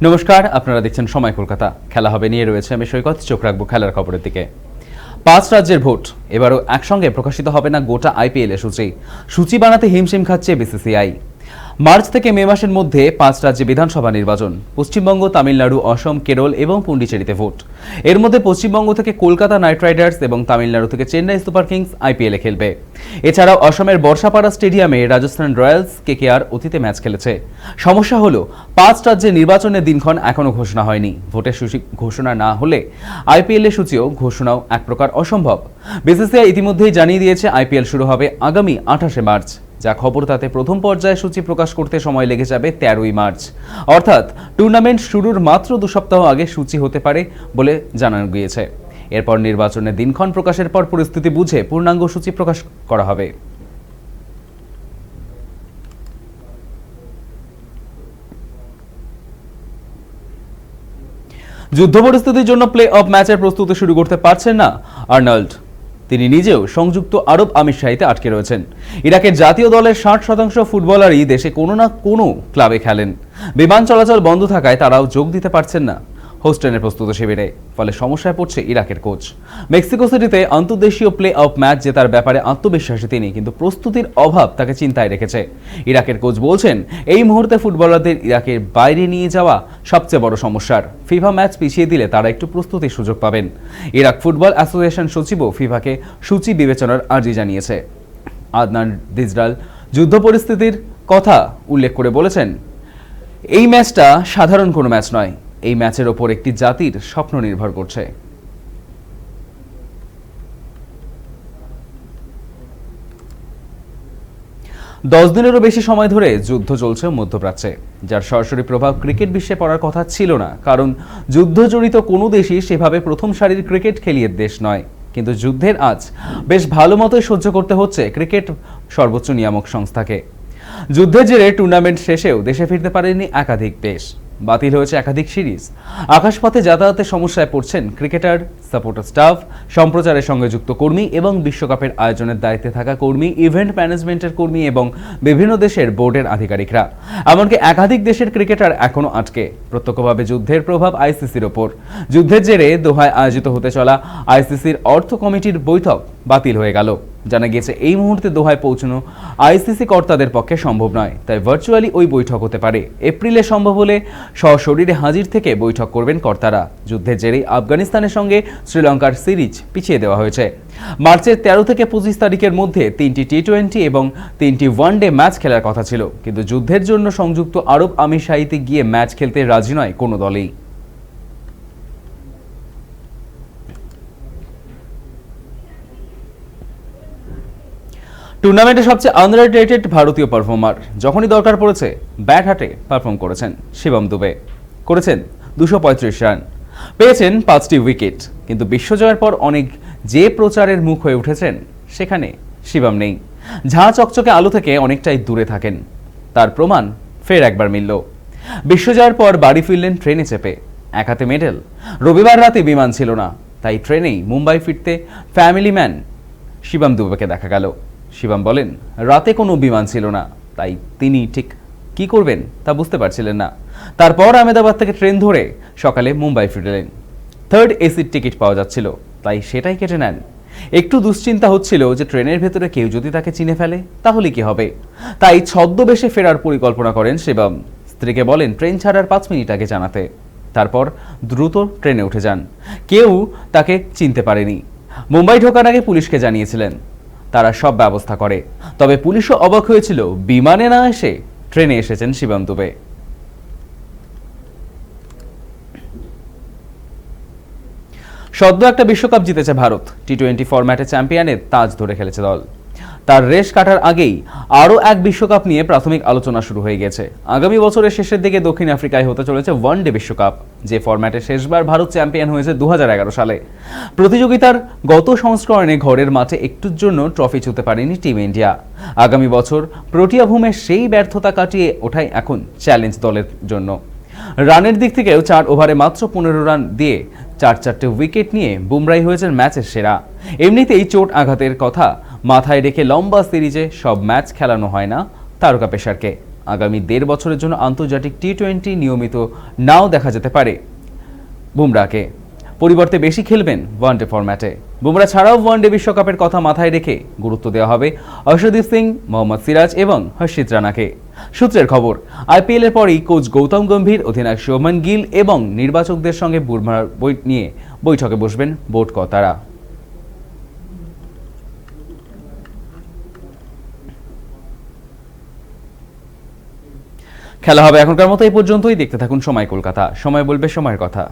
নমস্কার, আপনারা দেখছেন সময় কলকাতা। খেলা হবে নিয়ে রয়েছে আমি সৈকত। চোখ রাখবো খেলার খবরের দিকে। 5 রাজ্যের ভোট, এবারও একসঙ্গে প্রকাশিত হবে না গোটা আইপিএল এর সূচি বানাতে হিমশিম খাচ্ছে বিসিসিআই। মার্চ থেকে মে মাসের মধ্যে 5 রাজ্যে বিধানসভা নির্বাচন, পশ্চিমবঙ্গ, তামিলনাড়ু, অসম, কেরল এবং পুন্ডিচেরিতে ভোট। এর মধ্যে পশ্চিমবঙ্গ থেকে কলকাতা নাইট রাইডার্স এবং তামিলনাড়ু থেকে চেন্নাই সুপার কিংস আইপিএলে খেলবে। এছাড়াও অসমের বর্ষাপাড়া স্টেডিয়ামে রাজস্থান রয়্যালস কেকেআর অতীতে ম্যাচ খেলেছে। সমস্যা হলো 5 রাজ্যের নির্বাচনের দিনক্ষণ এখনও ঘোষণা হয়নি। ভোটের সূচি ঘোষণা না হলে আইপিএল এর সূচিও ঘোষণাও এক প্রকার অসম্ভব। বিসিসিআই ইতিমধ্যেই জানিয়ে দিয়েছে আইপিএল শুরু হবে আগামী 28 মার্চ। যা খবর তাতে প্রথম পর্যায়ে সূচি প্রকাশ করতে সময় লেগে যাবে 13ই মার্চ, অর্থাৎ টুর্নামেন্ট শুরুর মাত্র 2 সপ্তাহ আগে সূচি হতে পারে বলে জানানো গিয়েছে। এরপর নির্বাচনের দিনক্ষণ প্রকাশের পর পরিস্থিতি বুঝে পূর্ণাঙ্গ সূচি প্রকাশ করা হবে। যুদ্ধ পরিস্থিতির জন্য প্লে অফ ম্যাচের প্রস্তুতি শুরু করতে পারছেন না আর্নল্ড। তিনি নিজেও সংযুক্ত আরব আমিরশাহিতে আটকে রয়েছেন। ইরাকের জাতীয় দলের 60% ফুটবলারই দেশে কোনো না কোনো ক্লাবে খেলেন। বিমান চলাচল বন্ধ থাকায় তারাও যোগ দিতে পারছেন না হোস্টেনের প্রস্তুতি শিবিরে। ফলে সমস্যায় পড়ছে ইরাকের কোচ। মেক্সিকো সিটিতে আন্তর্দেশীয় প্লে অফ ম্যাচ জেতার ব্যাপারে আত্মবিশ্বাসী তিনি, কিন্তু প্রস্তুতির অভাব তাকে চিন্তায় রেখেছে। ইরাকের কোচ বলছেন, এই মুহূর্তে ফুটবলারদের ইরাকের বাইরে নিয়ে যাওয়া সবচেয়ে বড় সমস্যার। ফিফা ম্যাচ পিছিয়ে দিলে তারা একটু প্রস্তুতির সুযোগ পাবেন। ইরাক ফুটবল অ্যাসোসিয়েশন সচিবও ফিফাকে সূচি বিবেচনার আর্জি জানিয়েছে। আদনান দিজরাল যুদ্ধ পরিস্থিতির কথা উল্লেখ করে বলেছেন, এই ম্যাচটা সাধারণ কোনো ম্যাচ নয়। এই ম্যাচের ওপর একটি জাতির স্বপ্ন নির্ভর করছে। 10 দিনেরও বেশি সময় ধরে যুদ্ধ চলছে মধ্যপ্রাচ্যে, যার সরাসরি প্রভাব ক্রিকেট বিশ্বে পড়ার কথা ছিল না, কারণ যুদ্ধ জড়িত কোনো দেশই সেভাবে প্রথম সারির ক্রিকেট খেলিয়ে দেশ নয়। কিন্তু যুদ্ধের আজ বেশ ভালো মতোই সহ্য করতে হচ্ছে ক্রিকেট সর্বোচ্চ নিয়ামক সংস্থাকে। যুদ্ধের জেরে টুর্নামেন্ট শেষেও দেশে ফিরতে পারেনি একাধিক দেশ, বাতিল হয়েছে একাধিক সিরিজ। আকাশপথে যাতায়াতের সমস্যায় পড়ছেন ক্রিকেটার, সাপোর্টার স্টাফ, সম্প্রচারের সঙ্গে যুক্ত কর্মী এবং বিশ্বকাপের আয়োজনের দায়িত্বে থাকা কর্মী, ইভেন্ট ম্যানেজমেন্টের কর্মী এবং বিভিন্ন দেশের বোর্ডের আধিকারিকরা। এমনকি একাধিক দেশের ক্রিকেটার এখনও আটকে। প্রত্যক্ষভাবে যুদ্ধের প্রভাব আইসিসির ওপর। যুদ্ধের জেরে দোহায় আয়োজিত হতে চলা আইসিসির অর্থ কমিটির বৈঠক বাতিল হয়ে গেল। জানা গিয়েছে, এই মুহূর্তে দোহায় পৌঁছানো আইসিসি কর্তাদের পক্ষে সম্ভব নয়, তাই ভার্চুয়ালি ওই বৈঠক হতে পারে। এপ্রিলে সম্ভব হলে সশরীরে হাজির থেকে বৈঠক করবেন কর্তারা। যুদ্ধের জেরেই আফগানিস্তানের সঙ্গে শ্রীলঙ্কার সিরিজ পিছিয়ে দেওয়া হয়েছে। মার্চের 13 থেকে 25 তারিখের মধ্যে 3টি টি20 এবং 3টি ওয়ানডে ম্যাচ খেলার কথা ছিল, কিন্তু যুদ্ধের জন্য সংযুক্ত আরব আমিরশাহিতে গিয়ে ম্যাচ খেলতে রাজি নয় কোনো দলই। টুর্নামেন্টে সবচেয়ে আন্ডাররেটেড ভারতীয় পারফর্মার, যখনই দরকার পড়েছে ব্যাট হাতে পারফর্ম করেছেন শিবম দুবে। করেছেন 235 রান, পেয়েছেন 5টি উইকেট। কিন্তু বিশ্বজয়ের পর অনেক যে প্রচারের মুখ হয়ে উঠেছেন, সেখানে শিবম নেই। ঝাঁ চকচকে আলো থেকে অনেকটাই দূরে থাকেন। তার প্রমাণ ফের একবার মিলল। বিশ্বজয়ের পর বাড়ি ফিরলেন ট্রেনে চেপে, এক হাতে মেডেল। রবিবার রাতে বিমান ছিল না, তাই ট্রেনেই মুম্বাই ফিরতে ফ্যামিলি ম্যান শিবম দুবেকে দেখা গেল। শিবম বলেন, রাতে কোনো বিমান ছিল না, তাই তিনি ঠিক কি করবেন তা বুঝতে পারছিলেন না। তারপর আহমেদাবাদ থেকে ট্রেন ধরে সকালে মুম্বাই ফিরলেন। 3rd এসির টিকিট পাওয়া যাচ্ছিল, তাই সেটাই কেটে নেন। একটু দুশ্চিন্তা হচ্ছিল যে ট্রেনের ভেতরে কেউ যদি তাকে চিনে ফেলে তাহলে কি হবে, তাই ছদ্মবেশে ফেরার পরিকল্পনা করেন শিবম। স্ত্রীকে বলেন ট্রেন ছাড়ার 5 মিনিট আগে জানাতে। তারপর দ্রুত ট্রেনে উঠে যান। কেউ তাকে চিনতে পারেনি। মুম্বাই ঢোকার আগে পুলিশকে জানিয়েছিলেন, তারা সব ব্যবস্থা করে। তবে পুলিশও অবাক হয়েছিল বিমানে না এসে ট্রেনে এসেছেন শিবম দুবে। সদ্য একটা বিশ্বকাপ জিতেছে ভারত। টি20 ফরম্যাটে চ্যাম্পিয়নের তাজ ধরে খেলেছে দল। তার রেশ কাটার আগেই আরও এক বিশ্বকাপ নিয়ে প্রাথমিক আলোচনা শুরু হয়ে গেছে। আগামী বছরের শেষের দিকে দক্ষিণ আফ্রিকায় হতে চলেছে ওয়ানডে বিশ্বকাপ, যে ফরম্যাটে শেষবার ভারত চ্যাম্পিয়ন হয়েছে 2011 সালে। প্রতিযোগিতার গত সংস্করণে ঘরের মাঠে একটুর জন্য ট্রফি ছুঁতে পারেনি টিম ইন্ডিয়া। আগামী বছর প্রোটিয়া ভূমে সেই ব্যর্থতা কাটিয়ে ওঠাই এখন চ্যালেঞ্জ দলের জন্য। রানের দিক থেকেও 4 ওভারে মাত্র 15 রান দিয়ে 4-4টে উইকেট নিয়ে বুমরাই হয়েছেন ম্যাচের সেরা। এমনিতেই চোট আঘাতের কথা মাথায় রেখে লম্বা সিরিজে সব ম্যাচ খেলানো হয় না তারকা পেসারকে। আগামী 1.5 বছরের জন্য আন্তর্জাতিক টি-20 নিয়মিত নাও দেখা যেতে পারে বুমরাকে। পরিবর্তে বেশি খেলবেন ওয়ানডে ফরম্যাটে। বুমরা ছাড়াও ওয়ানডে বিশ্বকাপের কথা মাথায় রেখে গুরুত্ব দেওয়া হবে অর্শদীপ সিং, মোহাম্মদ সিরাজ এবং হর্ষিত রানাকে। সূত্রের খবর, আইপিএল এর পরই কোচ গৌতম গম্ভীর, অধিনায়ক শুভমান গিল এবং নির্বাচকদের সঙ্গে বুমরার নিয়ে বৈঠকে বসবেন বোর্ড কর্তারা। খেলা হবে এখনকার মতো এই পর্যন্তই। দেখতে থাকুন সময় কলকাতা, সময় বলবে সময়ের কথা।